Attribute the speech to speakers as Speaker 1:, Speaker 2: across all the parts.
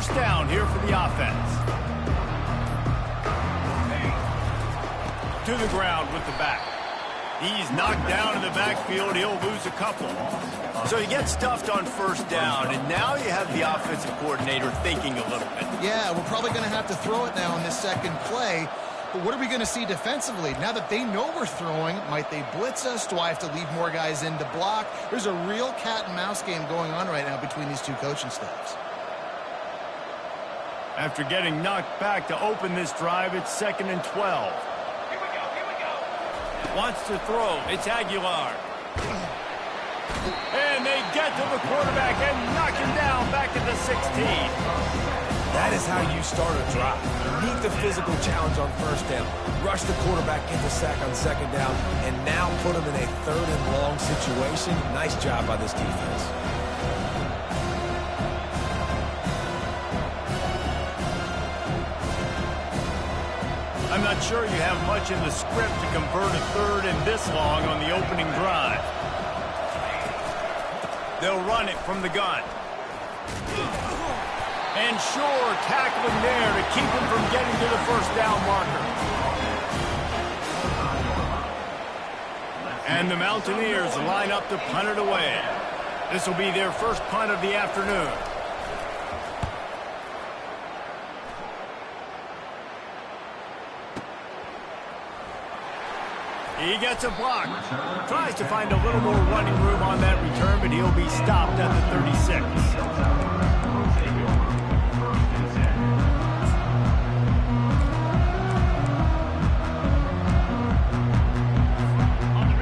Speaker 1: first down here for the offense. To the ground with the back. He's knocked down in the backfield. He'll lose a couple. So he gets stuffed on first down, and now you have the offensive coordinator thinking a little bit.
Speaker 2: Yeah, we're probably going to have to throw it now in this second play. But what are we going to see defensively? Now that they know we're throwing, might they blitz us? Do I have to leave more guys in to block? There's a real cat and mouse game going on right now between these two coaching staffs.
Speaker 1: After getting knocked back to open this drive, it's 2nd and 12. Wants to throw. It's Aguilar. And they get to the quarterback and knock him down back at the 16.
Speaker 3: That is how you start a drive. You meet the physical challenge on first down, rush the quarterback, get the sack on second down, and now put him in a 3rd and long situation. Nice job by this defense.
Speaker 1: I'm not sure you have much in the script to convert a 3rd and this long on the opening drive. They'll run it from the gun. And sure, tackling there to keep him from getting to the first down marker. And the Mountaineers line up to punt it away. This will be their first punt of the afternoon. He gets a block. Tries to find a little more running room on that return, but he'll be stopped at the 36.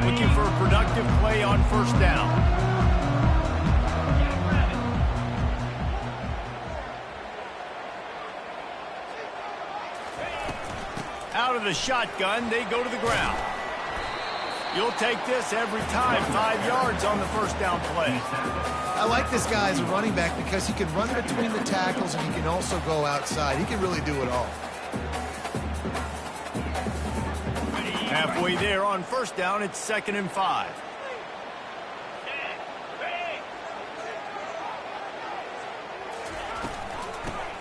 Speaker 1: Looking for a productive play on first down. Out of the shotgun, they go to the ground. You'll take this every time. 5 yards on the first down play.
Speaker 2: I like this guy as a running back because he can run between the tackles and he can also go outside. He can really do it all.
Speaker 1: Halfway there on first down, it's 2nd and 5.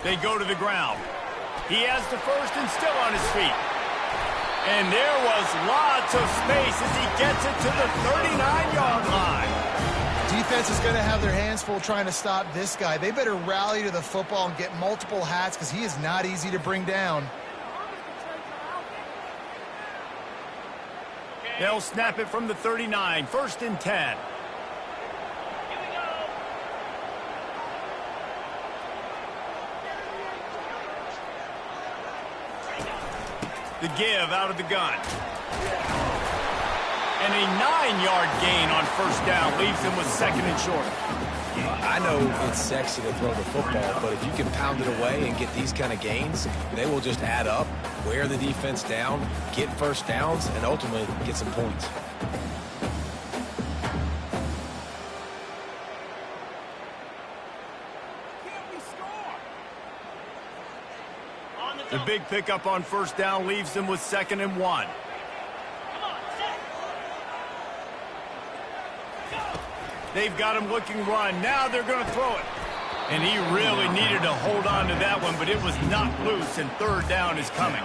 Speaker 1: They go to the ground. He has the first and still on his feet. And there was lots of space as he gets it to the 39-yard line.
Speaker 2: Defense is going to have their hands full trying to stop this guy. They better rally to the football and get multiple hats because he is not easy to bring down.
Speaker 1: They'll snap it from the 39, 1st and 10. The give out of the gun. And a 9-yard gain on first down leaves him with 2nd and short.
Speaker 3: I know it's sexy to throw the football, but if you can pound it away and get these kind of gains, they will just add up, wear the defense down, get first downs, and ultimately get some points.
Speaker 1: The big pickup on first down leaves them with 2nd and 1. They've got him looking run. Now they're going to throw it. And he really needed to hold on to that one, but it was not loose, and 3rd down is coming.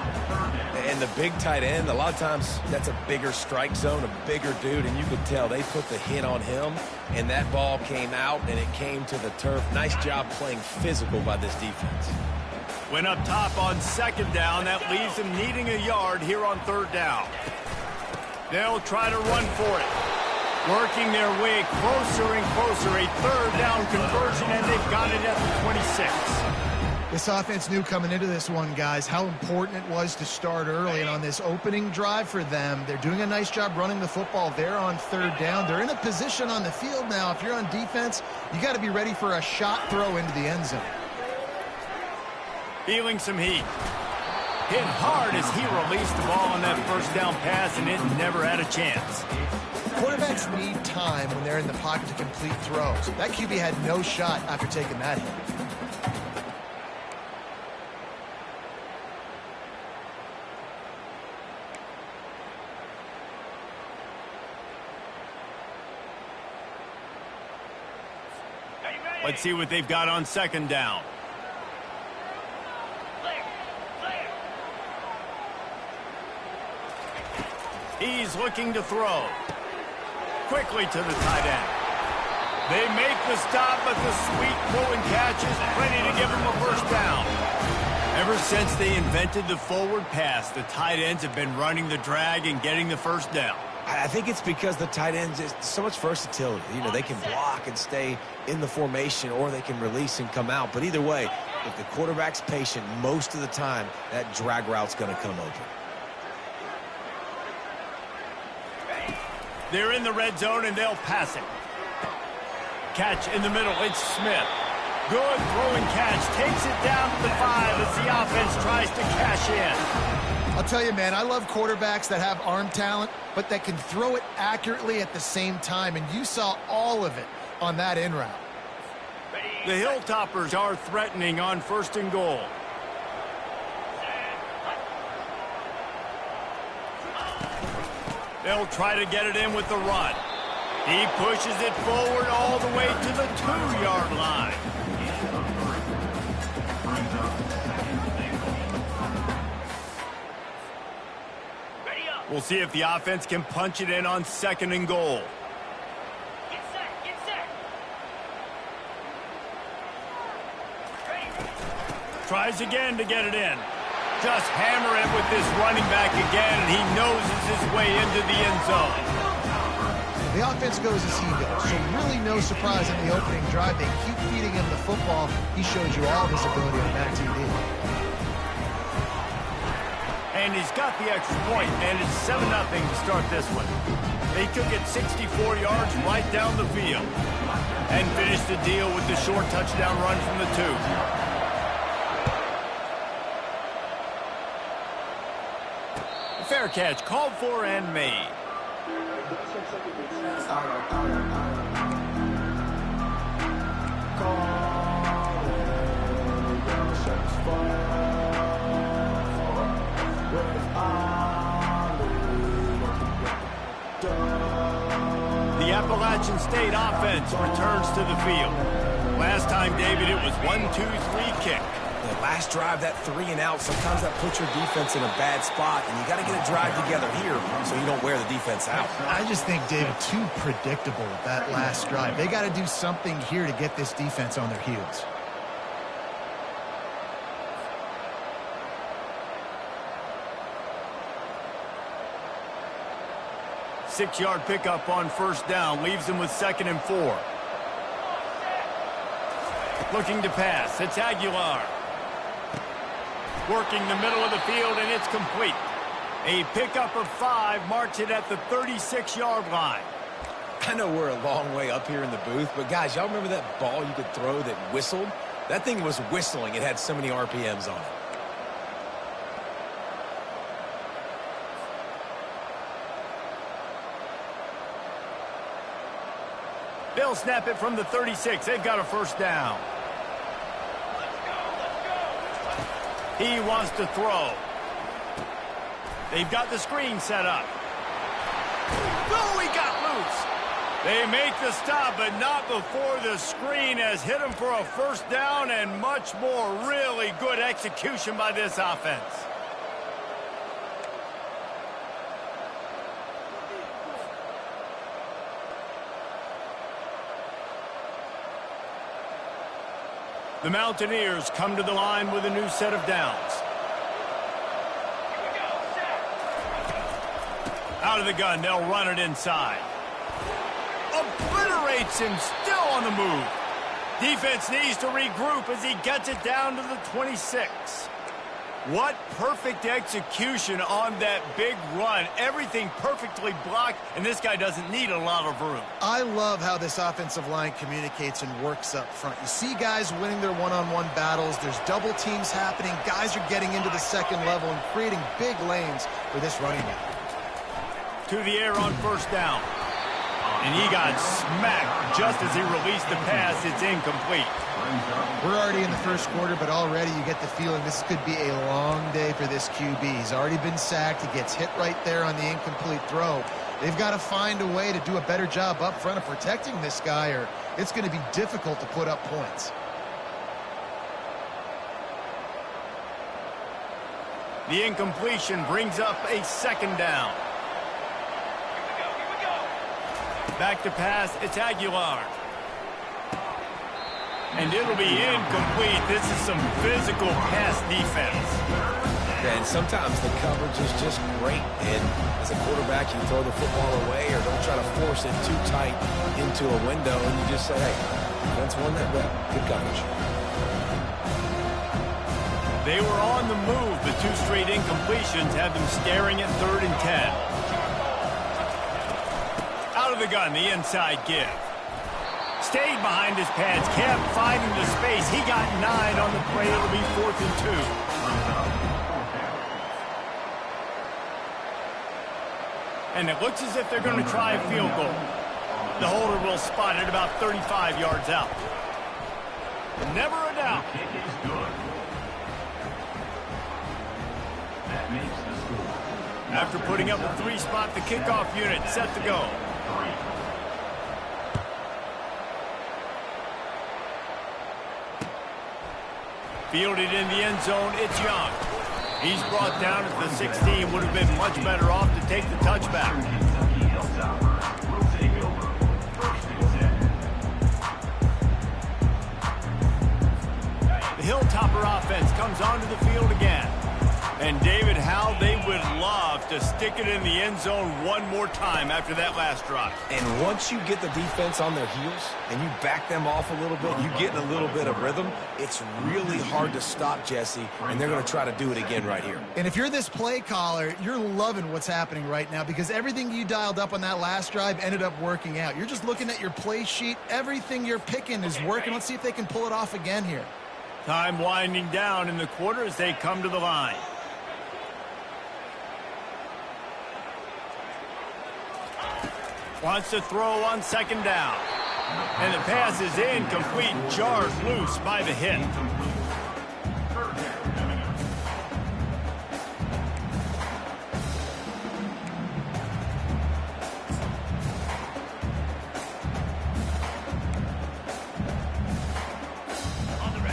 Speaker 3: And the big tight end, a lot of times that's a bigger strike zone, a bigger dude, and you could tell they put the hit on him, and that ball came out, and it came to the turf. Nice job playing physical by this defense.
Speaker 1: Went up top on 2nd down. That leaves them needing a yard here on 3rd down. They'll try to run for it. Working their way closer and closer. A 3rd down conversion, and they've got it at the 26.
Speaker 2: This offense knew coming into this one, guys, how important it was to start early. And on this opening drive for them, they're doing a nice job running the football there on 3rd down. They're in a position on the field now. If you're on defense, you got to be ready for a shot throw into the end zone.
Speaker 1: Feeling some heat. Hit hard as he released the ball on that first down pass, and it never had a chance.
Speaker 2: Quarterbacks need time when they're in the pocket to complete throws. That QB had no shot after taking that hit.
Speaker 1: Let's see what they've got on 2nd down. He's looking to throw. Quickly to the tight end. They make the stop, but the sweet throw and catch is ready to give him a first down. Ever since they invented the forward pass, the tight ends have been running the drag and getting the first down.
Speaker 3: I think it's because the tight ends is so much versatility. You know, they can block and stay in the formation, or they can release and come out. But either way, if the quarterback's patient, most of the time, that drag route's going to come open.
Speaker 1: They're in the red zone, and they'll pass it. Catch in the middle. It's Smith. Good throwing catch. Takes it down to the 5 as the offense tries to cash in.
Speaker 2: I'll tell you, man, I love quarterbacks that have arm talent, but that can throw it accurately at the same time, and you saw all of it on that in route.
Speaker 1: The Hilltoppers are threatening on 1st and goal. They'll try to get it in with the run. He pushes it forward all the way to the 2-yard line. We'll see if the offense can punch it in on 2nd and goal.
Speaker 4: Get set.
Speaker 1: Tries again to get it in. Just hammer it with this running back again, and he noses his way into the end zone.
Speaker 2: The offense goes as he goes, so really no surprise in the opening drive. They keep feeding him the football. He showed you all of his ability on that TV.
Speaker 1: And he's got the extra point, and it's 7-0 to start this one. They took it 64 yards right down the field and finished the deal with the short touchdown run from the 2. Fair catch, called for and made. The Appalachian State offense returns to the field. Last time, David, it was 1-2-3 kick.
Speaker 3: The last drive, that 3 and out, sometimes that puts your defense in a bad spot, and you got to get a drive together here so you don't wear the defense out.
Speaker 2: I just think, David, too predictable that last drive. They got to do something here to get this defense on their heels.
Speaker 1: Six-yard pickup on 1st down leaves them with 2nd and 4. Looking to pass. It's Aguilar. Working the middle of the field, and it's complete. A pickup of 5 marks it at the 36-yard line.
Speaker 3: I know we're a long way up here in the booth, but guys, y'all remember that ball you could throw that whistled? That thing was whistling. It had so many RPMs on it.
Speaker 1: They'll snap it from the 36. They've got a 1st down. He wants to throw. They've got the screen set up. Oh, he got loose. They make the stop, but not before the screen has hit him for a 1st down, and much more. Really good execution by this offense. The Mountaineers come to the line with a new set of downs. Out of the gun, they'll run it inside. Obliterates him, still on the move. Defense needs to regroup as he gets it down to the 26. What perfect execution on that big run. Everything perfectly blocked, and this guy doesn't need a lot of room.
Speaker 2: I love how this offensive line communicates and works up front. You see guys winning their one-on-one battles. There's double teams happening. Guys are getting into the 2nd level and creating big lanes for this running back.
Speaker 1: To the air on 1st down. And he got smacked just as he released the pass. It's incomplete.
Speaker 2: We're already in the 1st quarter, but already you get the feeling this could be a long day for this QB. He's already been sacked. He gets hit right there on the incomplete throw. They've got to find a way to do a better job up front of protecting this guy, or it's going to be difficult to put up points.
Speaker 1: The incompletion brings up a 2nd down. Back to pass, it's Aguilar. And it'll be incomplete. This is some physical pass defense.
Speaker 3: And sometimes the coverage is just great. And as a quarterback, you throw the football away or don't try to force it too tight into a window. And you just say, hey, defense won that rep. Good coverage.
Speaker 1: They were on the move, but 2 straight incompletions have them staring at 3rd and 10. Out of the gun, the inside give. Stayed behind his pads, kept finding the space. He got 9 on the play. It'll be 4th and 2. And it looks as if they're going to try a field goal. The holder will spot it about 35 yards out. Never a doubt. After putting up a 3-spot, the kickoff unit set to go. Fielded in the end zone, it's Young. He's brought down at the 16. Would have been much better off to take the touchback. The Hilltopper offense comes onto the field again. And David, how they would love to stick it in the end zone one more time after that last drive.
Speaker 3: And once you get the defense on their heels and you back them off a little bit, you get in a little bit of rhythm, it's really hard to stop, Jesse, and they're going to try to do it again right here.
Speaker 2: And if you're this play caller, you're loving what's happening right now because everything you dialed up on that last drive ended up working out. You're just looking at your play sheet. Everything you're picking is working. Let's see if they can pull it off again here.
Speaker 1: Time winding down in the quarter as they come to the line. Wants to throw on 2nd down. And the pass is incomplete, jarred loose by the hit.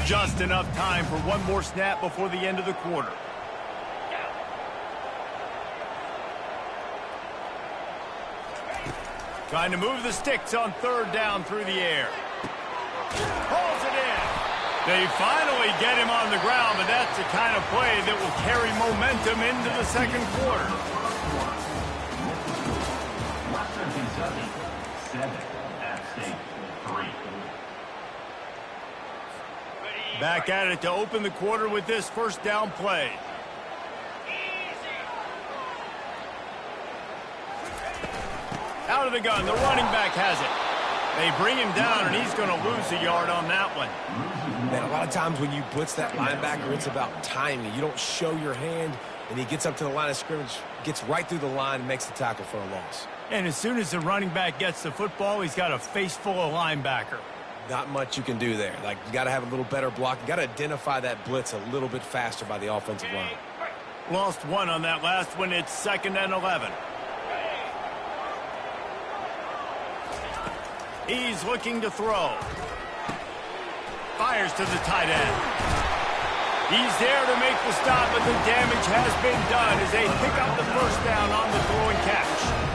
Speaker 1: Just enough time for one more snap before the end of the quarter. Trying to move the sticks on 3rd down through the air. Pulls it in. They finally get him on the ground, but that's the kind of play that will carry momentum into the 2nd quarter. Back at it to open the quarter with this 1st down play. Out of the gun, the running back has it. They bring him down, and he's going to lose a yard on that one.
Speaker 3: Man, a lot of times when you blitz that linebacker, it's about timing. You don't show your hand, and he gets up to the line of scrimmage, gets right through the line, and makes the tackle for a loss.
Speaker 1: And as soon as the running back gets the football, he's got a face full of linebacker.
Speaker 3: Not much you can do there. Like, you got to have a little better block. You got to identify that blitz a little bit faster by the offensive line.
Speaker 1: Lost 1 on that last one. It's 2nd and 11. He's looking to throw. Fires to the tight end. He's there to make the stop, but the damage has been done as they pick up the 1st down on the throw and catch.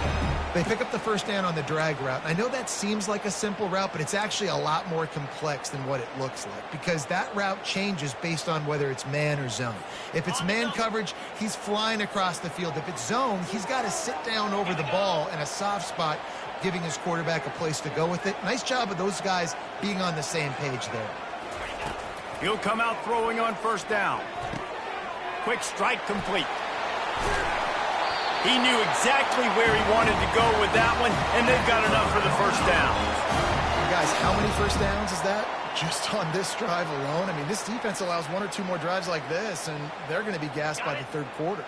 Speaker 2: They pick up the 1st down on the drag route. I know that seems like a simple route, but it's actually a lot more complex than what it looks like because that route changes based on whether it's man or zone. If it's man coverage, he's flying across the field. If it's zone, he's got to sit down over the ball in a soft spot, giving his quarterback a place to go with it. Nice job of those guys being on the same page there.
Speaker 1: He'll come out throwing on 1st down. Quick strike complete. He knew exactly where he wanted to go with that one, and they've got enough for the 1st down.
Speaker 2: Guys, how many 1st downs is that? Just on this drive alone? I mean, this defense allows 1 or 2 more drives like this, and they're going to be gassed by the 3rd quarter.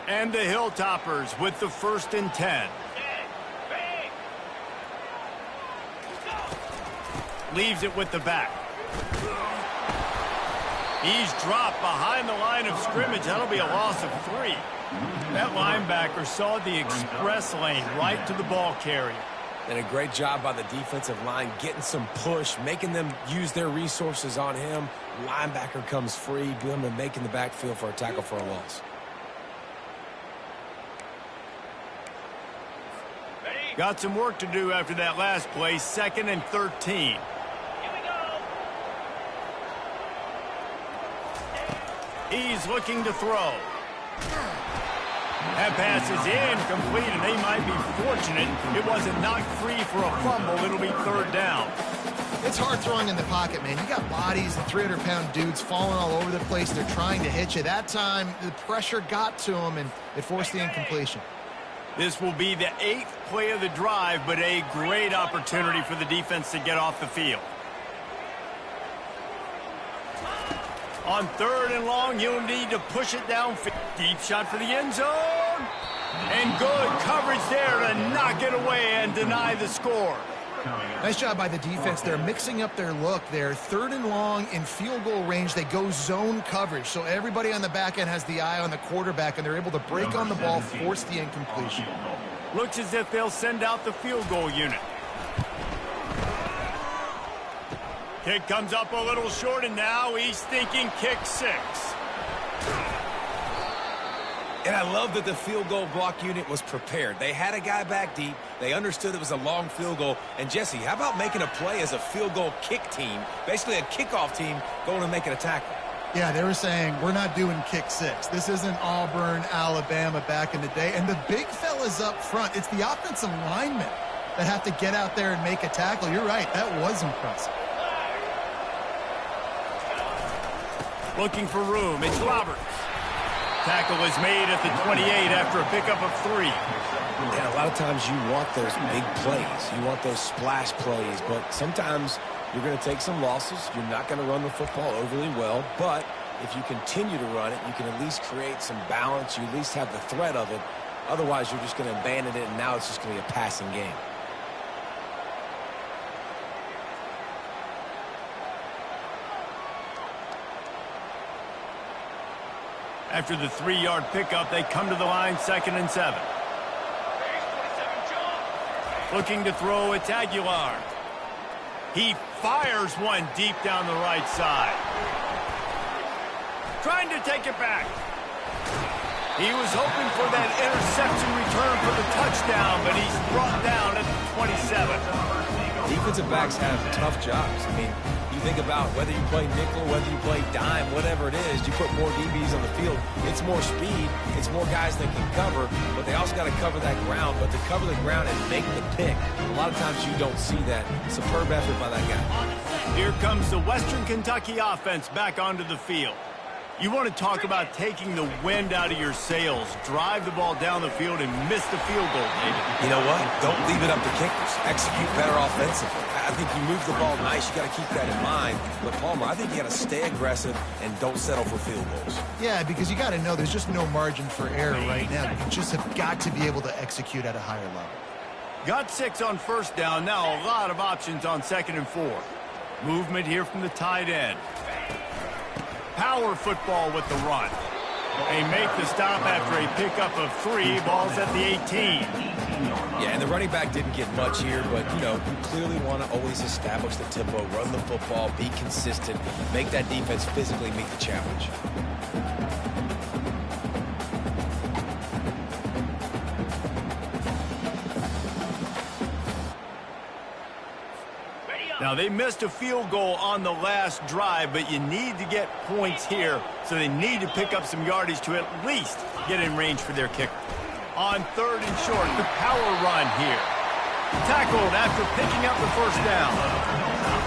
Speaker 1: And the Hilltoppers with the 1st and 10. Leaves it with the back. He's dropped behind the line of scrimmage. That'll be a loss of 3. That linebacker saw the express lane right to the ball carrier.
Speaker 3: And a great job by the defensive line getting some push, making them use their resources on him. Linebacker comes free, boom, and making the backfield for a tackle for a loss.
Speaker 4: Ready?
Speaker 1: Got some work to do after that last play, 2nd and 13.
Speaker 4: Here we go.
Speaker 1: He's looking to throw. That pass is incomplete, and they might be fortunate it wasn't knocked free for a fumble. It'll be 3rd down.
Speaker 2: It's hard throwing in the pocket, man. You got bodies and 300-pound dudes falling all over the place. They're trying to hit you. That time, the pressure got to them, and it forced the incompletion.
Speaker 1: This will be the 8th play of the drive, but a great opportunity for the defense to get off the field. On 3rd and long, you'll need to push it down. Deep shot for the end zone. And good coverage there to knock it away and deny the score.
Speaker 2: Nice job by the defense. They're mixing up their look. They're 3rd and long in field goal range. They go zone coverage. So everybody on the back end has the eye on the quarterback, and they're able to break on the ball, force the incompletion.
Speaker 1: Looks as if they'll send out the field goal unit. Kick comes up a little short, and now he's thinking kick 6.
Speaker 3: And I love that the field goal block unit was prepared. They had a guy back deep. They understood it was a long field goal. And, Jesse, how about making a play as a field goal kick team, basically a kickoff team, going and making a tackle?
Speaker 2: Yeah, they were saying, we're not doing kick 6. This isn't Auburn, Alabama back in the day. And the big fellas up front, it's the offensive linemen that have to get out there and make a tackle. You're right, that was impressive.
Speaker 1: Looking for room. It's Roberts. Tackle is made at the 28 after a pickup of 3.
Speaker 3: And a lot of times you want those big plays. You want those splash plays. But sometimes you're going to take some losses. You're not going to run the football overly well. But if you continue to run it, you can at least create some balance. You at least have the threat of it. Otherwise, you're just going to abandon it, and now it's just going to be a passing game.
Speaker 1: After the 3-yard pickup, they come to the line, 2nd and 7. Looking to throw, it's Aguilar. He fires one deep down the right side. Trying to take it back. He was hoping for that interception return for the touchdown, but he's brought down at the 27.
Speaker 3: Defensive backs have tough jobs. I mean, you think about whether you play nickel, whether you play dime, whatever it is, you put more DBs on the field. It's more speed. It's more guys that can cover, but they also got to cover that ground. But to cover the ground and make the pick, a lot of times you don't see that. Superb effort by that guy.
Speaker 1: Here comes the Western Kentucky offense back onto the field. You want to talk about taking the wind out of your sails. Drive the ball down the field and miss the field goal, David.
Speaker 3: You know what? Don't leave it up to kickers. Execute better offensively. I think you move the ball nice. You got to keep that in mind. But, Palmer, I think you got to stay aggressive and don't settle for field goals.
Speaker 2: Yeah, because you got to know there's just no margin for error right now. You just have got to be able to execute at a higher level.
Speaker 1: Got 6 on 1st down. Now a lot of options on 2nd and 4. Movement here from the tight end. Power football with the run. They make the stop after a pickup of 3. Ball's at the 18.
Speaker 3: Yeah, and the running back didn't get much here, but, you know, you clearly want to always establish the tempo, run the football, be consistent, make that defense physically meet the challenge.
Speaker 1: Now, they missed a field goal on the last drive, but you need to get points here, so they need to pick up some yardage to at least get in range for their kicker. On 3rd and short, the power run here. Tackled after picking up the 1st down.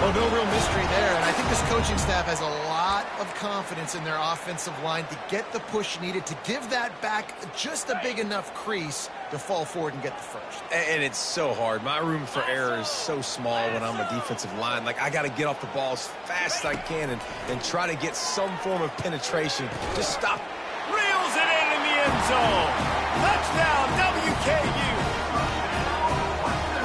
Speaker 2: Well, no real mystery there, and I think this coaching staff has a lot of confidence in their offensive line to get the push needed to give that back just a big enough crease to fall forward and get the first.
Speaker 3: And it's so hard. My room for error is so small when I'm a defensive line. Like, I got to get off the ball as fast as I can and try to get some form of penetration. Just stop.
Speaker 1: Reels it in the end zone. Touchdown, WKU.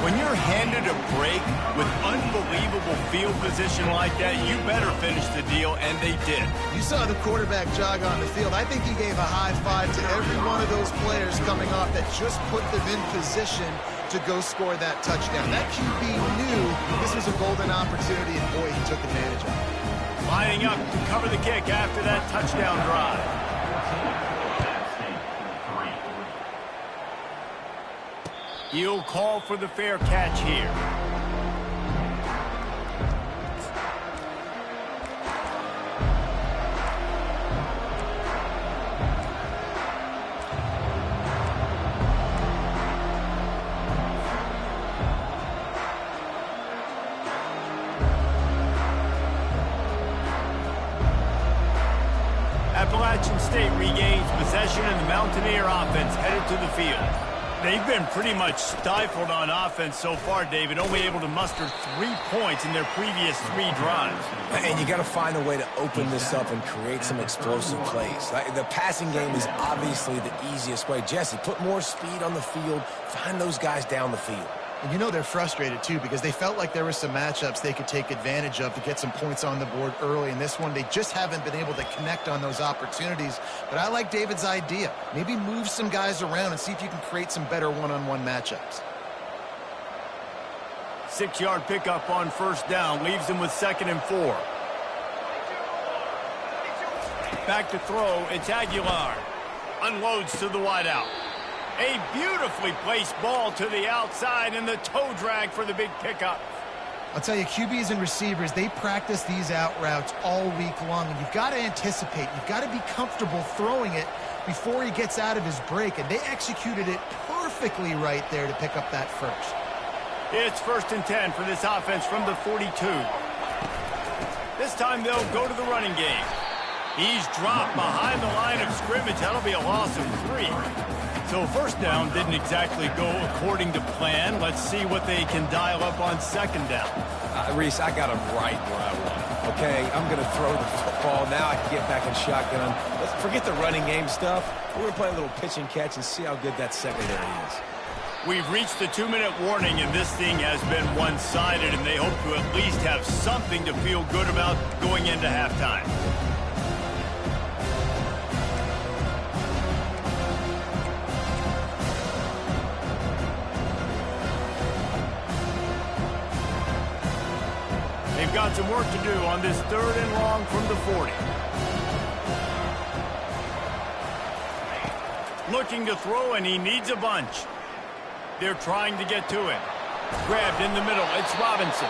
Speaker 1: When you're handed a break with unbelievable field position like that, you better finish the deal, and they did.
Speaker 2: You saw the quarterback jog on the field. I think he gave a high five to every one of those players coming off that just put them in position to go score that touchdown. That QB knew this was a golden opportunity, and boy, he took advantage of it.
Speaker 1: Lining up to cover the kick after that touchdown drive. He'll call for the fair catch here. Appalachian State regains possession and the Mountaineer offense headed to the field. They've been pretty much stifled on offense so far, David, only able to muster 3 points in their previous 3 drives.
Speaker 3: And you got to find a way to open this up and create some explosive plays. The passing game is obviously the easiest way. Jesse, put more speed on the field, find those guys down the field.
Speaker 2: And you know they're frustrated, too, because they felt like there were some matchups they could take advantage of to get some points on the board early. In this one, they just haven't been able to connect on those opportunities. But I like David's idea. Maybe move some guys around and see if you can create some better one-on-one matchups.
Speaker 1: 6-yard pickup on first down leaves them with 2nd and 4. Back to throw, it's Aguilar. Unloads to the wideout. A beautifully placed ball to the outside and the toe drag for the big pickup.
Speaker 2: I'll tell you, QBs and receivers, they practice these out routes all week long, and you've got to anticipate. You've got to be comfortable throwing it before he gets out of his break, and they executed it perfectly right there to pick up that first.
Speaker 1: It's 1st and 10 for this offense from the 42. This time they'll go to the running game. He's dropped behind the line of scrimmage. That'll be a loss of 3. So first down didn't exactly go according to plan. Let's see what they can dial up on 2nd down.
Speaker 3: Reese, I got him right where I want him. Okay, I'm going to throw the football. Now I can get back in shotgun. Let's forget the running game stuff. We're going to play a little pitch and catch and see how good that secondary is.
Speaker 1: We've reached the 2-minute warning, and this thing has been one-sided, and they hope to at least have something to feel good about going into halftime. They've got some work to do on this 3rd and long from the 40. Looking to throw, and he needs a bunch. They're trying to get to him. Grabbed in the middle. It's Robinson.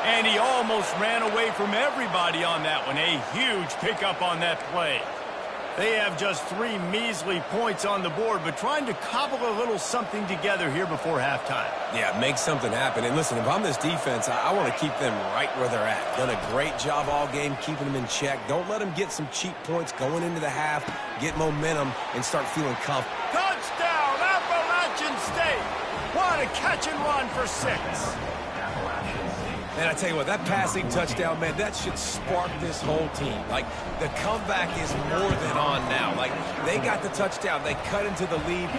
Speaker 1: And he almost ran away from everybody on that one. A huge pickup on that play. They have just 3 measly points on the board, but trying to cobble a little something together here before halftime.
Speaker 3: Yeah, make something happen. And listen, if I'm this defense, I want to keep them right where they're at. Done a great job all game keeping them in check. Don't let them get some cheap points going into the half, get momentum, and start feeling confident.
Speaker 1: Touchdown, Appalachian State! What a catch and run for 6.
Speaker 3: Man, I tell you what, that passing touchdown, man, that should spark this whole team. Like, the comeback is more than on now. Like, they got the touchdown. They cut into the lead.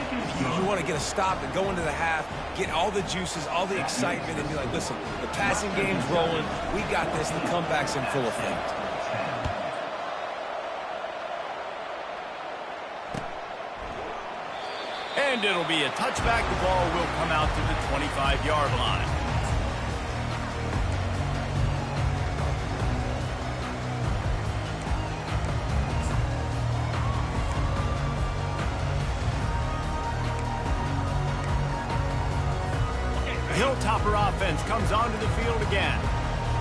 Speaker 3: You want to get a stop and go into the half, get all the juices, all the excitement, and be like, listen, the passing game's rolling. We got this. The comeback's in full effect.
Speaker 1: And it'll be a touchback. The ball will come out to the 25-yard line. Hilltopper offense comes onto the field again.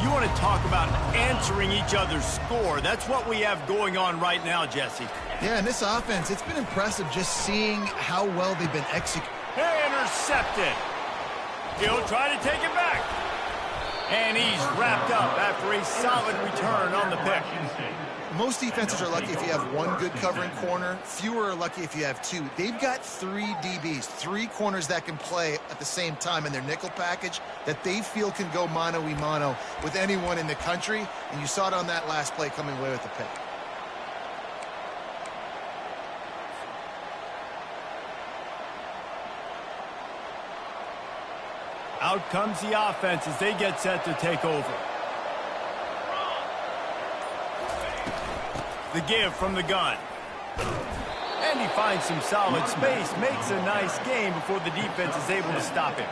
Speaker 1: You want to talk about answering each other's score. That's what we have going on right now, Jesse.
Speaker 2: Yeah, and this offense, it's been impressive just seeing how well they've been executing.
Speaker 1: Intercepted. He'll try to take it back. And he's wrapped up after a solid return on the pick.
Speaker 2: Most defenses are lucky if you have 1 good covering corner. Fewer are lucky if you have 2. They've got 3 DBs, 3 corners that can play at the same time in their nickel package that they feel can go mano-a-mano with anyone in the country. And you saw it on that last play coming away with the pick.
Speaker 1: Out comes the offense as they get set to take over. The give from the gun. And he finds some solid space, makes a nice game before the defense is able to stop him.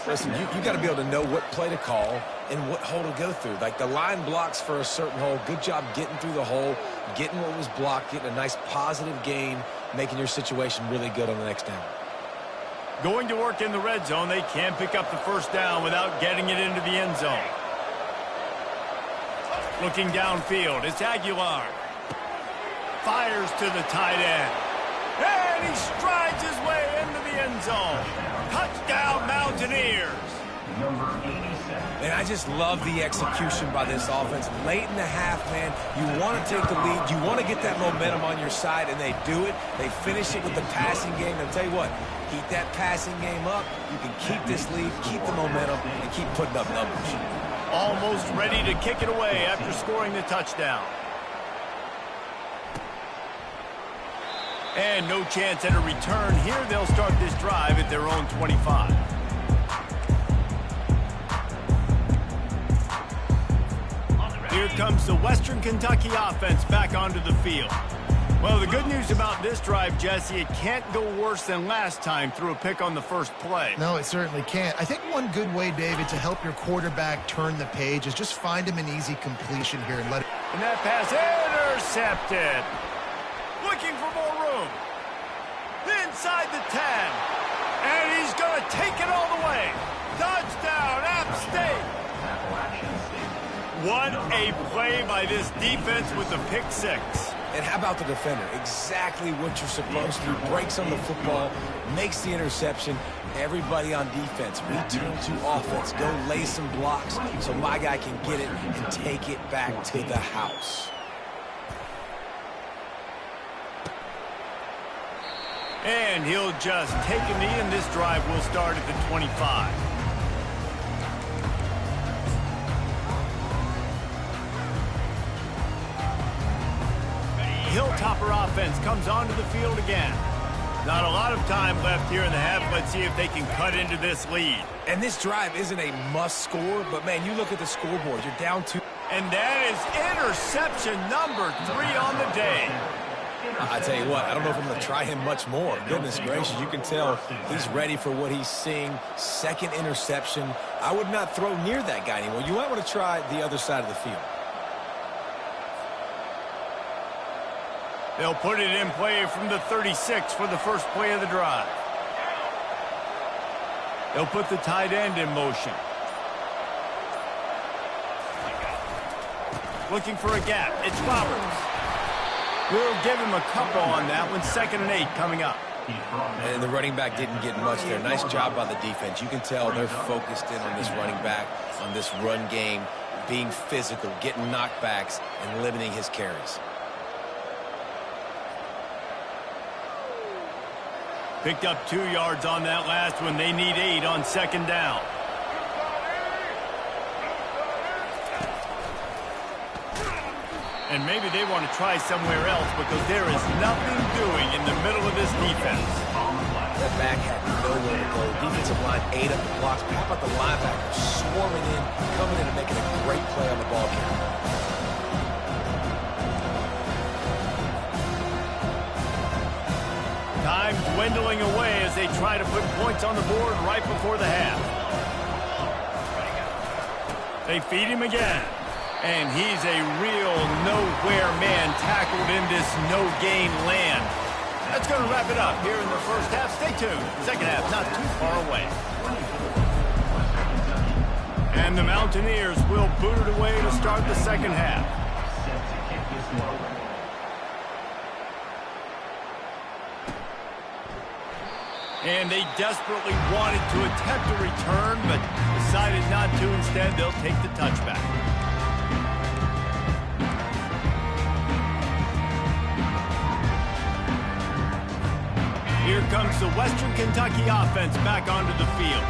Speaker 3: Listen, you got to be able to know what play to call and what hole to go through. Like, the line blocks for a certain hole. Good job getting through the hole, getting what was blocked, getting a nice positive gain, making your situation really good on the next down.
Speaker 1: Going to work in the red zone. They can't pick up the first down without getting it into the end zone. Looking downfield, it's Aguilar. Fires to the tight end. And he strides his way into the end zone. Touchdown, Mountaineers.
Speaker 3: Man, I just love the execution by this offense. Late in the half, man, you want to take the lead. You want to get that momentum on your side, and they do it. They finish it with the passing game. And I'll tell you what, keep that passing game up. You can keep this lead, keep the momentum, and keep putting up numbers.
Speaker 1: Almost ready to kick it away after scoring the touchdown. And no chance at a return here. They'll start this drive at their own 25. Here comes the Western Kentucky offense back onto the field. Well, the good news about this drive, Jesse, it can't go worse than last time through a pick on the first play.
Speaker 2: No, it certainly can't. I think one good way, David, to help your quarterback turn the page is just find him an easy completion here and let it...
Speaker 1: And that pass intercepted. Looking for more room. Inside the 10. And he's going to take it all the way. Touchdown, App State. What a play by this defense with the pick six.
Speaker 3: And how about the defender? Exactly what you're supposed to do. Breaks on the football, makes the interception. Everybody on defense, return to offense. Go lay some blocks so my guy can get it and take it back to the house.
Speaker 1: And he'll just take a knee, and this drive will start at the 25. Hilltopper offense comes onto the field again. Not a lot of time left here in the half. Let's see if they can cut into this lead.
Speaker 3: And this drive isn't a must score, but man, you look at the scoreboard, you're down 2.
Speaker 1: And that is interception number 3 on the day.
Speaker 3: I tell you what, I don't know if I'm going to try him much more. Goodness gracious, you can tell he's ready for what he's seeing. Second interception. I would not throw near that guy anymore. You might want to try the other side of the field.
Speaker 1: They'll put it in play from the 36 for the first play of the drive. They'll put the tight end in motion. Looking for a gap. It's Roberts. We'll give him a couple on that one. 2nd and 8 coming up.
Speaker 3: And the running back didn't get much there. Nice job by the defense. You can tell they're focused in on this running back, on this run game, being physical, getting knockbacks, and limiting his carries.
Speaker 1: Picked up 2 yards on that last one. They need 8 on 2nd down. And maybe they want to try somewhere else because there is nothing doing in the middle of this defense.
Speaker 3: That back had nowhere to go. Defensive line ate up the blocks. How about the linebacker swarming in, coming in and making a great play on the ball carrier?
Speaker 1: Time dwindling away as they try to put points on the board right before the half. They feed him again. And he's a real nowhere man tackled in this no-gain land. That's going to wrap it up here in the first half. Stay tuned. Second half not too far away. And the Mountaineers will boot it away to start the second half. And they desperately wanted to attempt a return, but decided not to. Instead, they'll take the touchback. Here comes the Western Kentucky offense back onto the field.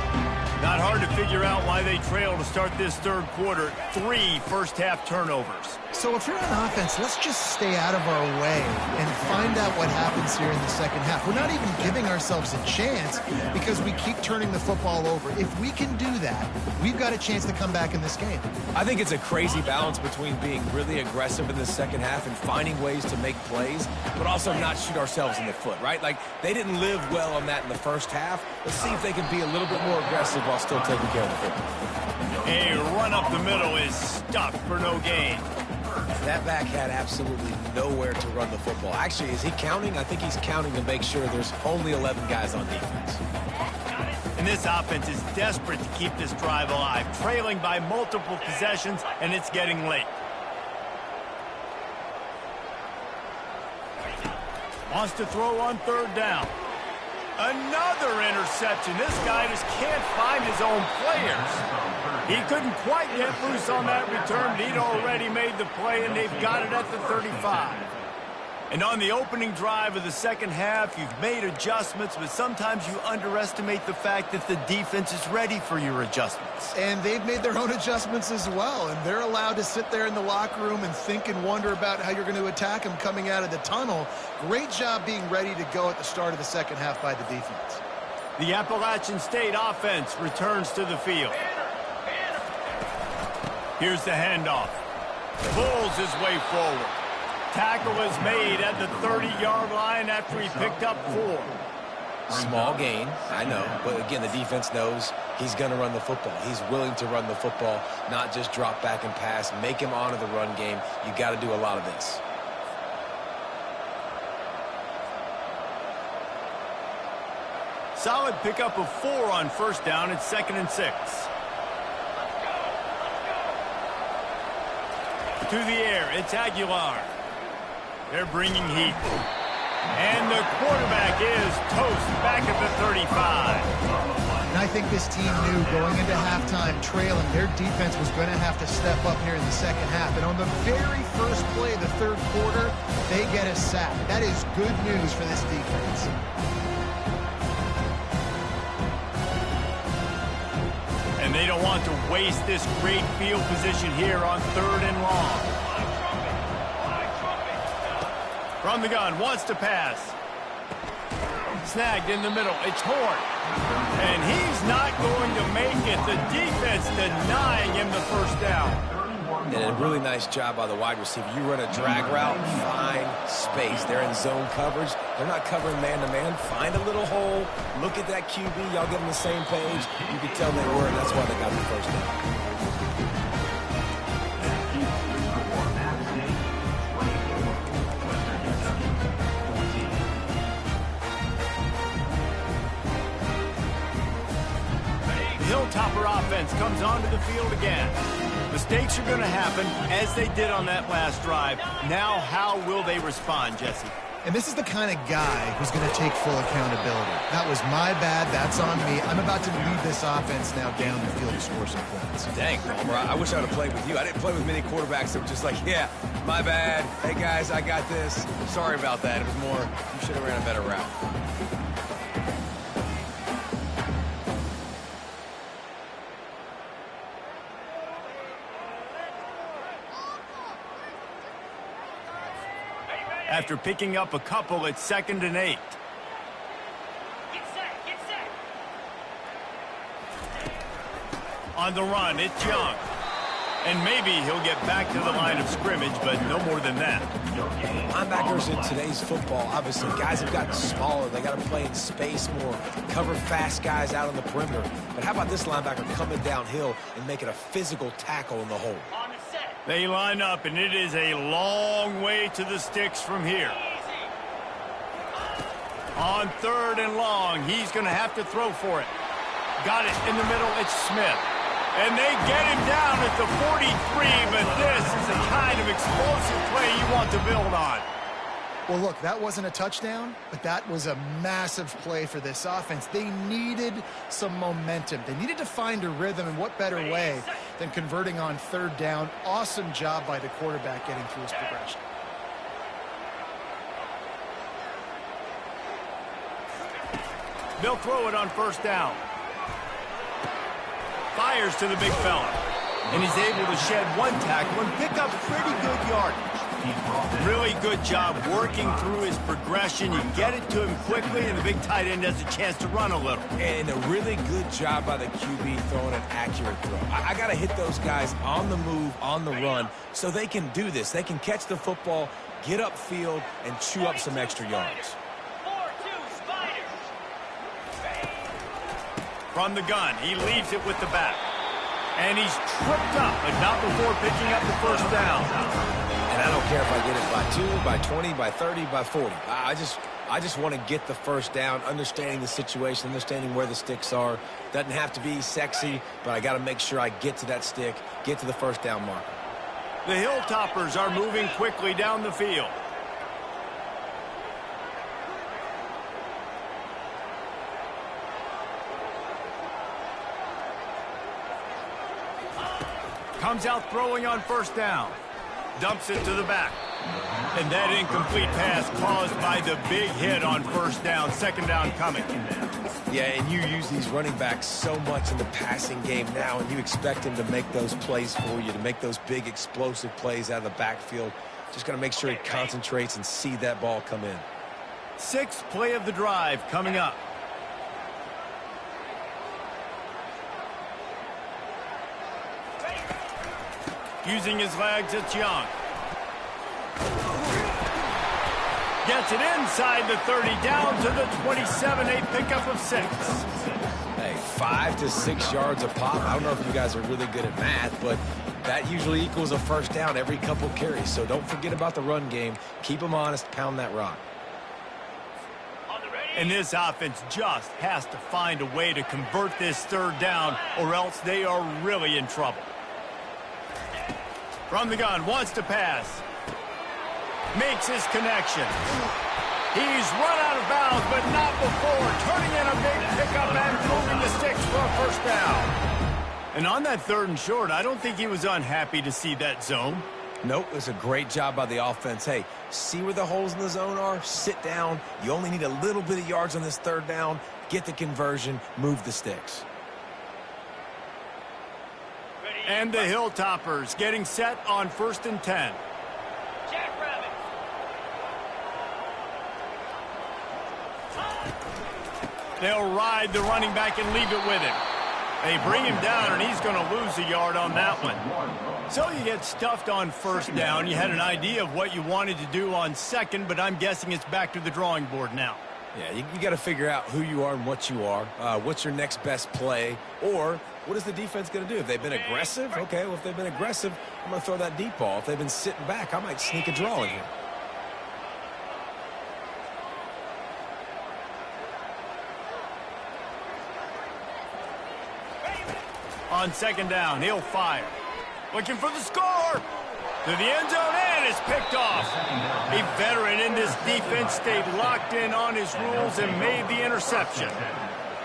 Speaker 1: Not hard to figure out why they trail to start this third quarter. 3 first-half turnovers.
Speaker 2: So if you're on offense, let's just stay out of our way and find out what happens here in the second half. We're not even giving ourselves a chance because we keep turning the football over. If we can do that, we've got a chance to come back in this game.
Speaker 3: I think it's a crazy balance between being really aggressive in the second half and finding ways to make plays, but also not shoot ourselves in the foot, right? Like, they didn't live well on that in the first half. Let's see if they can be a little bit more aggressive while still taking care of the football.
Speaker 1: A run up the middle is stuffed for no gain.
Speaker 3: That back had absolutely nowhere to run the football. Actually, is he counting? I think he's counting to make sure there's only 11 guys on defense.
Speaker 1: And this offense is desperate to keep this drive alive, trailing by multiple possessions, and it's getting late. Wants to throw on third down. Another interception. This guy just can't find his own players. He couldn't quite get loose on that return. He'd already made the play, and they've got it at the 35. And on the opening drive of the second half, you've made adjustments, but sometimes you underestimate the fact that the defense is ready for your adjustments.
Speaker 2: And they've made their own adjustments as well, and they're allowed to sit there in the locker room and think and wonder about how you're going to attack them coming out of the tunnel. Great job being ready to go at the start of the second half by the defense.
Speaker 1: The Appalachian State offense returns to the field. Here's the handoff. Pulls his way forward. Tackle is made at the 30-yard line after he picked up 4.
Speaker 3: Small gain, I know. But again, the defense knows he's going to run the football. He's willing to run the football, not just drop back and pass, make him honor the run game. You got to do a lot of this.
Speaker 1: Solid pickup of 4 on first down. It's 2nd and 6. To the air, it's Aguilar. They're bringing heat. And the quarterback is toast back at the 35.
Speaker 2: And I think this team knew going into halftime trailing, their defense was going to have to step up here in the second half. And on the very first play of the third quarter, they get a sack. That is good news for this defense.
Speaker 1: And they don't want to waste this great field position here on 3rd and long. From the gun, wants to pass. Snagged in the middle. It's Horn. And he's not going to make it. The defense denying him the first down.
Speaker 3: And a really nice job by the wide receiver. You run a drag route, find space. They're in zone coverage. They're not covering man-to-man. Find a little hole. Look at that QB. Y'all get on the same page. You can tell they were, and that's why they got the first down.
Speaker 1: Hilltopper offense comes onto the field again. Mistakes are going to happen, as they did on that last drive. Now, how will they respond, Jesse?
Speaker 2: And this is the kind of guy who's going to take full accountability. That was my bad. That's on me. I'm about to lead this offense now down the field to score some points.
Speaker 3: Dang, Palmer, I wish I would have played with you. I didn't play with many quarterbacks that were just like, yeah, my bad. Hey, guys, I got this. Sorry about that. It was more, you should have ran a better route.
Speaker 1: After picking up a couple, it's 2nd and 8.
Speaker 4: Get set, get set.
Speaker 1: On the run, it's Young. And maybe he'll get back to the line of scrimmage, but no more than that.
Speaker 3: Linebackers in today's football, obviously, guys have gotten smaller. They got to play in space more, cover fast guys out on the perimeter. But how about this linebacker coming downhill and making a physical tackle in the hole?
Speaker 4: On the set.
Speaker 1: They line up, and it is a long way to the sticks from here.
Speaker 4: Easy.
Speaker 1: On 3rd and long, he's going to have to throw for it. Got it in the middle, it's Smith. And they get him down at the 43, but this is the kind of explosive play you want to build on.
Speaker 2: Well, look, that wasn't a touchdown, but that was a massive play for this offense. They needed some momentum. They needed to find a rhythm, and what better way than converting on 3rd down. Awesome job by the quarterback getting through his progression.
Speaker 1: They'll throw it on 1st down. Fires to the big fella. And he's able to shed 1 tackle and pick up pretty good yardage. Really good job working through his progression. You get it to him quickly, and the big tight end has a chance to run a little.
Speaker 3: And a really good job by the QB throwing an accurate throw. I got to hit those guys on the move, on the run, so they can do this. They can catch the football, get upfield, and chew up some extra yards.
Speaker 4: 4-2 Spiders.
Speaker 1: From the gun, he leaves it with the back. And he's tripped up, but not before picking up the 1st down.
Speaker 3: And I don't care if I get it by 2, by 20, by 30, by 40. I just want to get the first down, understanding the situation, understanding where the sticks are. Doesn't have to be sexy, but I got to make sure I get to that stick, get to the first down marker.
Speaker 1: The Hilltoppers are moving quickly down the field. Comes out throwing on first down. Dumps it to the back. And that incomplete pass caused by the big hit on first down. Second down coming.
Speaker 3: Yeah, and you use these running backs so much in the passing game now, and you expect him to make those plays for you, to make those big explosive plays out of the backfield. Just got to make sure he concentrates and see that ball come in.
Speaker 1: Sixth play of the drive coming up. Using his legs, it's Young. Gets it inside the 30, down to the 27, a pickup of 6.
Speaker 3: Hey, 5 to 6 yards a pop. I don't know if you guys are really good at math, but that usually equals a first down every couple carries. So don't forget about the run game. Keep them honest, pound that rock.
Speaker 1: And this offense just has to find a way to convert this third down, or else they are really in trouble. From the gun, wants to pass. Makes his connection. He's run out of bounds, but not before. Turning in a big pickup and moving the sticks for a first down. And on that 3rd and short, I don't think he was unhappy to see that zone.
Speaker 3: Nope, it was a great job by the offense. Hey, see where the holes in the zone are? Sit down. You only need a little bit of yards on this 3rd down. Get the conversion. Move the sticks.
Speaker 1: And the Hilltoppers getting set on 1st and 10. They'll ride the running back and leave it with him. They bring him down, and he's going to lose a yard on that one. So you get stuffed on first down. You had an idea of what you wanted to do on second, but I'm guessing it's back to the drawing board now.
Speaker 3: Yeah, you got to figure out who you are and what you are. What's your next best play? Or what is the defense going to do? If they've been aggressive, okay, well, if they've been aggressive, I'm going to throw that deep ball. If they've been sitting back, I might sneak a draw in here.
Speaker 1: On second down, he'll fire. Looking for the score. To the end zone, and it's picked off. A veteran in this defense stayed locked in on his rules and made the interception.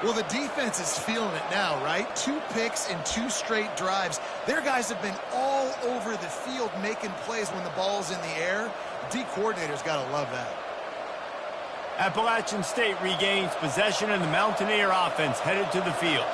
Speaker 2: Well, the defense is feeling it now, right? 2 picks in 2 straight drives. Their guys have been all over the field making plays when the ball's in the air. D coordinator's got to love that.
Speaker 1: Appalachian State regains possession, and the Mountaineer offense headed to the field.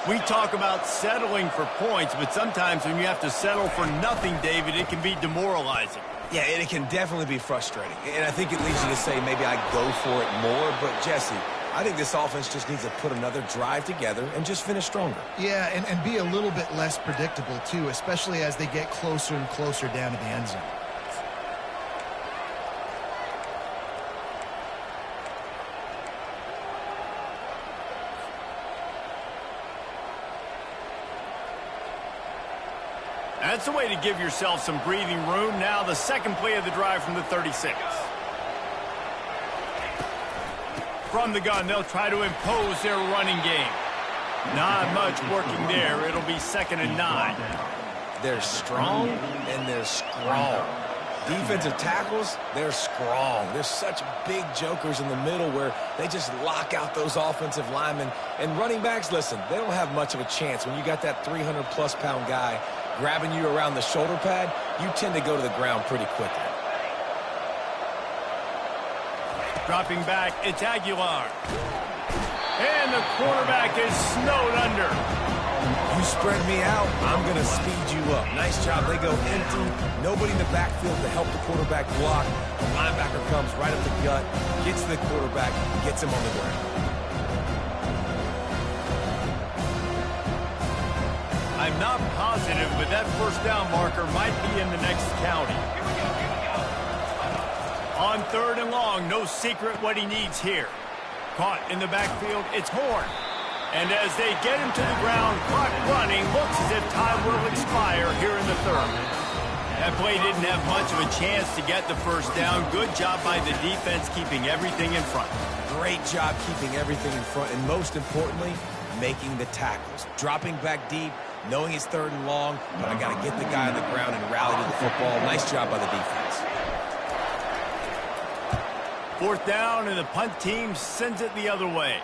Speaker 1: We talk about settling for points, but sometimes when you have to settle for nothing, David, it can be demoralizing.
Speaker 3: Yeah, and it can definitely be frustrating. And I think it leads you to say maybe I go for it more. But, Jesse, I think this offense just needs to put another drive together and just finish stronger.
Speaker 2: Yeah, and be a little bit less predictable, too, especially as they get closer and closer down to the end zone.
Speaker 1: That's a way to give yourself some breathing room. Now the second play of the drive from the 36. From the gun, they'll try to impose their running game. Not much working there. It'll be 2nd and 9.
Speaker 3: They're strong and they're strong. Defensive tackles, they're strong. They're such big jokers in the middle where they just lock out those offensive linemen. And running backs, listen, they don't have much of a chance. When you got that 300-plus pound guy grabbing you around the shoulder pad, you tend to go to the ground pretty quickly.
Speaker 1: Dropping back, it's Aguilar. And the quarterback is snowed under.
Speaker 3: You spread me out, I'm going to speed you up. Nice job. They go empty. Nobody in the backfield to help the quarterback block. The linebacker comes right up the gut, gets to the quarterback, gets him on the ground.
Speaker 1: I'm not positive, but that first down marker might be in the next county. On 3rd and long, no secret what he needs here. Caught in the backfield, it's Horn. And as they get him to the ground, clock running, looks as if time will expire here in the 3rd. That play didn't have much of a chance to get the first down. Good job by the defense keeping everything in front.
Speaker 3: Great job keeping everything in front, and most importantly, making the tackles. Dropping back deep, knowing it's 3rd and long, but I got to get the guy on the ground and rally to the football. Nice job by the defense.
Speaker 1: 4th down, and the punt team sends it the other way.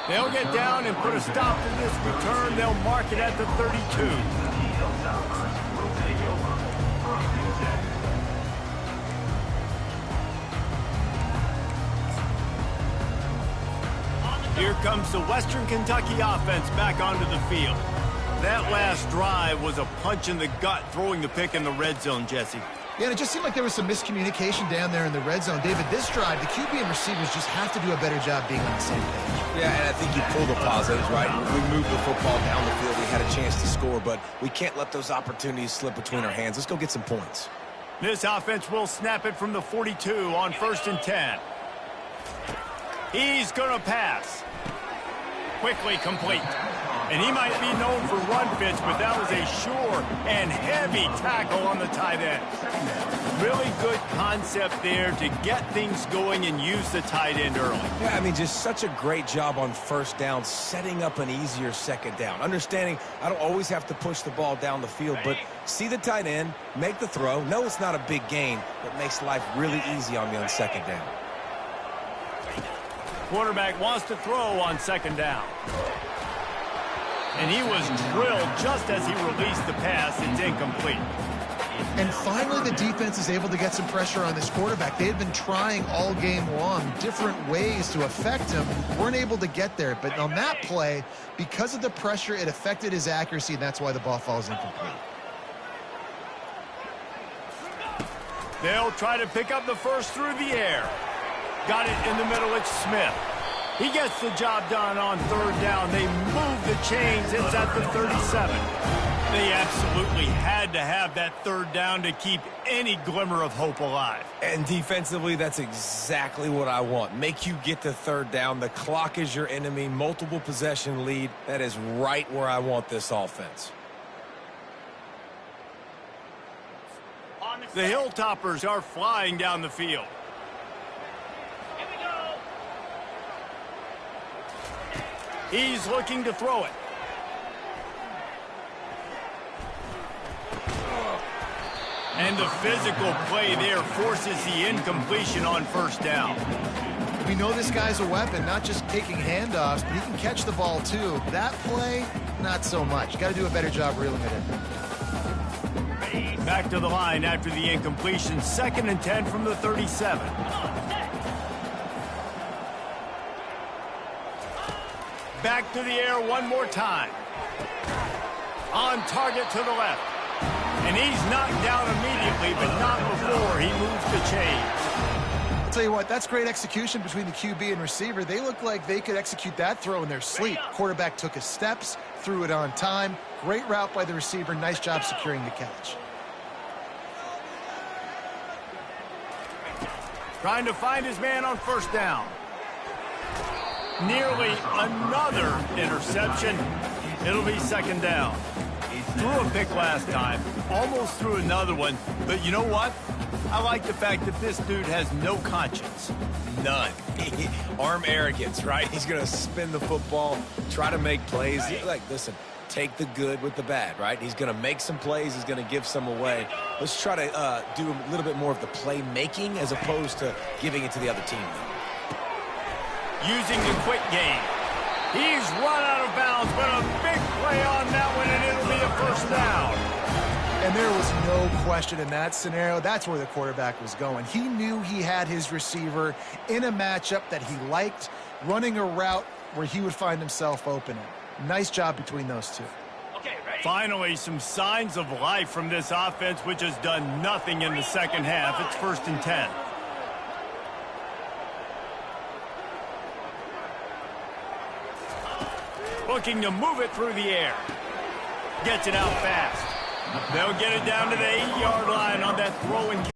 Speaker 1: They'll get down and put a stop to this return. They'll mark it at the 32. Here comes the Western Kentucky offense back onto the field. That last drive was a punch in the gut, throwing the pick in the red zone, Jesse.
Speaker 2: Yeah, and it just seemed like there was some miscommunication down there in the red zone. David, this drive, the QB and receivers just have to do a better job being on the same page.
Speaker 3: Yeah, and I think you pull the positives, right? We moved the football down the field. We had a chance to score, but we can't let those opportunities slip between our hands. Let's go get some points.
Speaker 1: This offense will snap it from the 42 on 1st and 10. He's going to pass. Quickly complete. And he might be known for run fits, but that was a sure and heavy tackle on the tight end. Really good concept there to get things going and use the tight end early.
Speaker 3: Yeah, I mean, just such a great job on 1st down, setting up an easier 2nd down. Understanding I don't always have to push the ball down the field, but see the tight end, make the throw. No, it's not a big gain, but makes life really easy on me on 2nd down.
Speaker 1: Quarterback wants to throw on 2nd down. And he was drilled just as he released the pass. It's incomplete.
Speaker 2: And finally, the defense is able to get some pressure on this quarterback. They had been trying all game long different ways to affect him. Weren't able to get there. But on that play, because of the pressure, it affected his accuracy, and that's why the ball falls incomplete.
Speaker 1: They'll try to pick up the first through the air. Got it in the middle. It's Smith. He gets the job done on 3rd down. They move the chains. It's at the 37. They absolutely had to have that 3rd down to keep any glimmer of hope alive.
Speaker 3: And defensively, that's exactly what I want. Make you get to 3rd down. The clock is your enemy. Multiple possession lead. That is right where I want this offense.
Speaker 1: The Hilltoppers are flying down the field. He's looking to throw it. And the physical play there forces the incompletion on 1st down.
Speaker 2: We know this guy's a weapon, not just taking handoffs, but he can catch the ball too. That play, not so much. Got to do a better job reeling it in.
Speaker 1: Back to the line after the incompletion. 2nd and 10 from the 37. Back to the air one more time. On target to the left. And he's knocked down immediately, but not before he moves the chains.
Speaker 2: I'll tell you what, that's great execution between the QB and receiver. They look like they could execute that throw in their sleep. Quarterback took his steps, threw it on time. Great route by the receiver. Nice job securing the catch.
Speaker 1: Trying to find his man on 1st down. Nearly another interception. It'll be 2nd down. Threw a pick last time, almost threw another one, but you know what? I like the fact that this dude has no conscience.
Speaker 3: None. Arm arrogance, right? He's going to spin the football, try to make plays. Like, listen, take the good with the bad, right? He's going to make some plays. He's going to give some away. Let's try to do a little bit more of the playmaking as opposed to giving it to the other team.
Speaker 1: Using the quick game. He's run out of bounds, but a big play on that one, and it'll be a 1st down.
Speaker 2: And there was no question in that scenario. That's where the quarterback was going. He knew he had his receiver in a matchup that he liked, running a route where he would find himself open. Nice job between those two.
Speaker 1: Finally, some signs of life from this offense, which has done nothing in the 2nd half. It's 1st and 10. Looking to move it through the air. Gets it out fast. They'll get it down to the 8-yard line on that throw and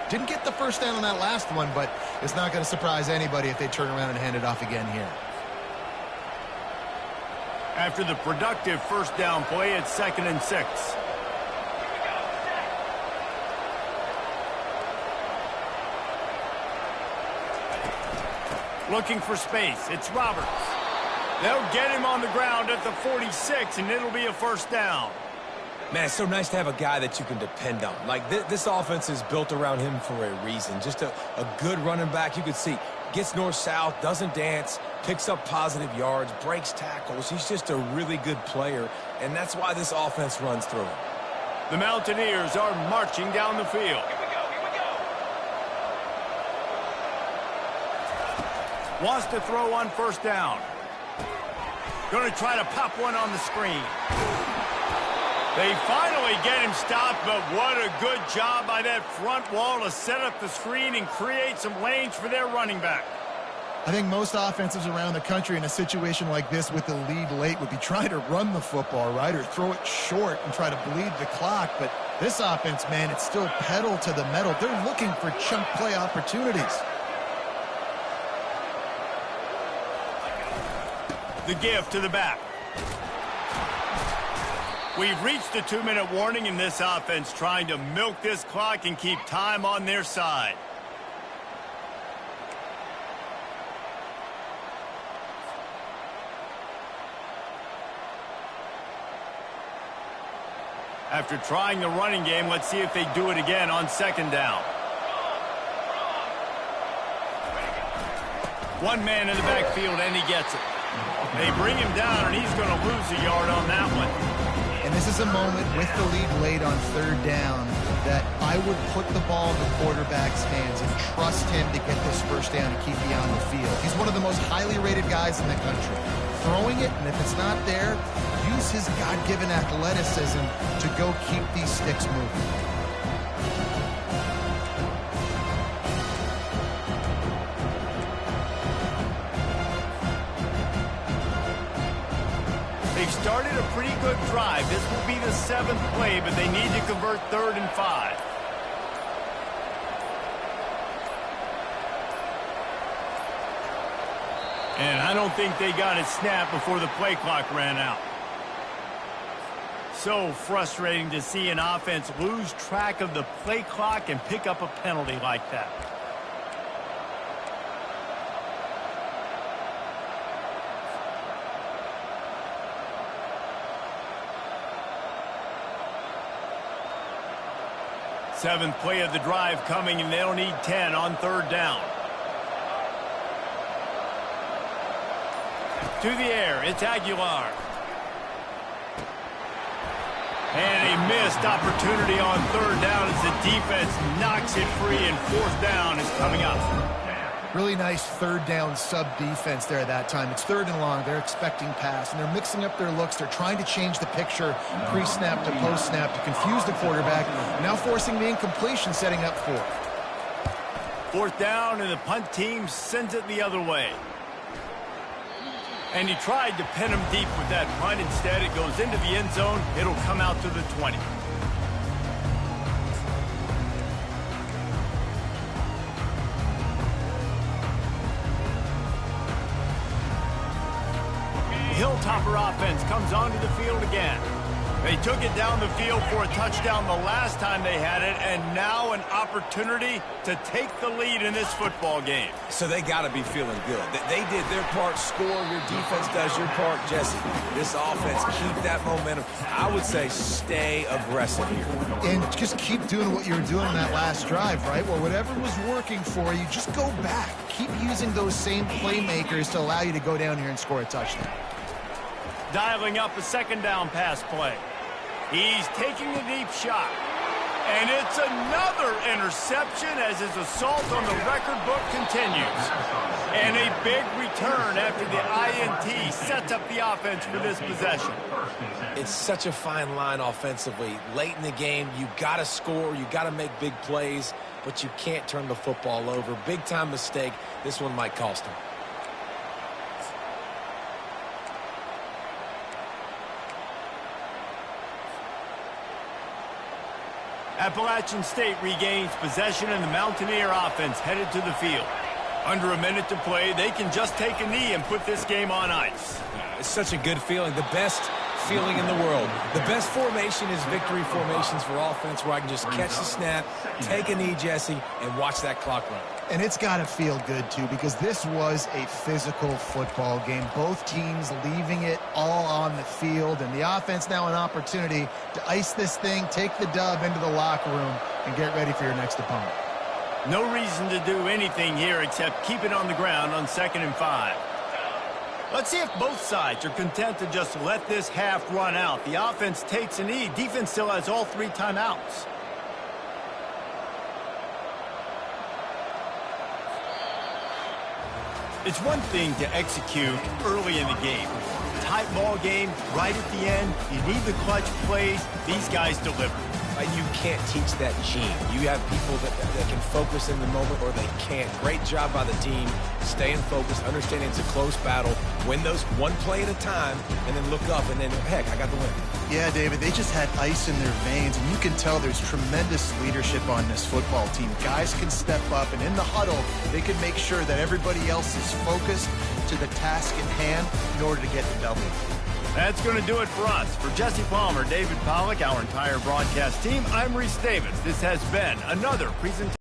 Speaker 2: Didn't get the first down on that last one, but it's not going to surprise anybody if they turn around and hand it off again here.
Speaker 1: After the productive first down play, it's 2nd and 6. Looking for space. It's Roberts. They'll get him on the ground at the 46, and it'll be a first down.
Speaker 3: Man, it's so nice to have a guy that you can depend on. Like, this offense is built around him for a reason. Just a good running back. You could see, gets north-south, doesn't dance, picks up positive yards, breaks tackles. He's just a really good player, and that's why this offense runs through him.
Speaker 1: The Mountaineers are marching down the field.
Speaker 4: Here we go.
Speaker 1: Wants to throw on first down. Going to try to pop one on the screen. They finally get him stopped, but what a good job by that front wall to set up the screen and create some lanes for their running back.
Speaker 2: I think most offenses around the country in a situation like this with the lead late would be trying to run the football, right, or throw it short and try to bleed the clock. But this offense, man, it's still pedal to the metal. They're looking for chunk play opportunities.
Speaker 1: The give to the back. We've reached the 2-minute warning in this offense, trying to milk this clock and keep time on their side. After trying the running game, let's see if they do it again on 2nd down. One man in the backfield, and he gets it. They bring him down, and he's going to lose a yard on that one.
Speaker 2: And this is a moment with the lead late on 3rd down that I would put the ball in the quarterback's hands and trust him to get this first down and keep you on the field. He's one of the most highly rated guys in the country. Throwing it, and if it's not there, use his God-given athleticism to go keep these sticks moving.
Speaker 1: They've started a pretty good drive. This will be the 7th play, but they need to convert 3rd and 5. And I don't think they got it snapped before the play clock ran out. So frustrating to see an offense lose track of the play clock and pick up a penalty like that. Seventh play of the drive coming, and they'll need 10 on 3rd down. To the air, it's Aguilar. And a missed opportunity on 3rd down as the defense knocks it free, and 4th down is coming up.
Speaker 2: Really nice 3rd down sub-defense there that time. It's 3rd and long. They're expecting pass, and they're mixing up their looks. They're trying to change the picture pre-snap to post-snap to confuse the quarterback, now forcing the incompletion, setting up 4th.
Speaker 1: 4th down, and the punt team sends it the other way. And he tried to pin him deep with that punt. Instead, it goes into the end zone. It'll come out to the 20. Hilltopper offense comes onto the field again. They took it down the field for a touchdown the last time they had it, and now an opportunity to take the lead in this football game.
Speaker 3: So they got to be feeling good. They did their part, score. Your defense does your part, Jesse. This offense, keep that momentum. I would say stay aggressive here.
Speaker 2: And just keep doing what you were doing on that last drive, right? Well, whatever was working for you, just go back. Keep using those same playmakers to allow you to go down here and score a touchdown.
Speaker 1: Dialing up a 2nd down pass play. He's taking a deep shot. And it's another interception as his assault on the record book continues. And a big return after the INT sets up the offense for this possession.
Speaker 3: It's such a fine line offensively. Late in the game, you got to score, you got to make big plays, but you can't turn the football over. Big-time mistake. This one might cost him.
Speaker 1: Appalachian State regains possession and the Mountaineer offense headed to the field. Under a minute to play, they can just take a knee and put this game on ice.
Speaker 3: It's such a good feeling, the best feeling in the world. The best formation is victory formations for offense where I can just catch the snap, take a knee, Jesse, and watch that clock run.
Speaker 2: And it's got to feel good, too, because this was a physical football game. Both teams leaving it all on the field, and the offense now an opportunity to ice this thing, take the dub into the locker room, and get ready for your next opponent.
Speaker 1: No reason to do anything here except keep it on the ground on 2nd and 5. Let's see if both sides are content to just let this half run out. The offense takes a knee. Defense still has all 3 timeouts. It's one thing to execute early in the game. Tight ball game, right at the end. You need the clutch plays. These guys deliver.
Speaker 3: You can't teach that gene. You have people that can focus in the moment or they can't. Great job by the team, staying focused, understanding it's a close battle, win those one play at a time, and then look up, and then, heck, I got the win.
Speaker 2: Yeah, David, they just had ice in their veins, and you can tell there's tremendous leadership on this football team. Guys can step up, and in the huddle, they can make sure that everybody else is focused to the task at hand in order to get the W.
Speaker 1: That's going to do it for us. For Jesse Palmer, David Pollack, our entire broadcast team, I'm Reese Davis. This has been another presentation.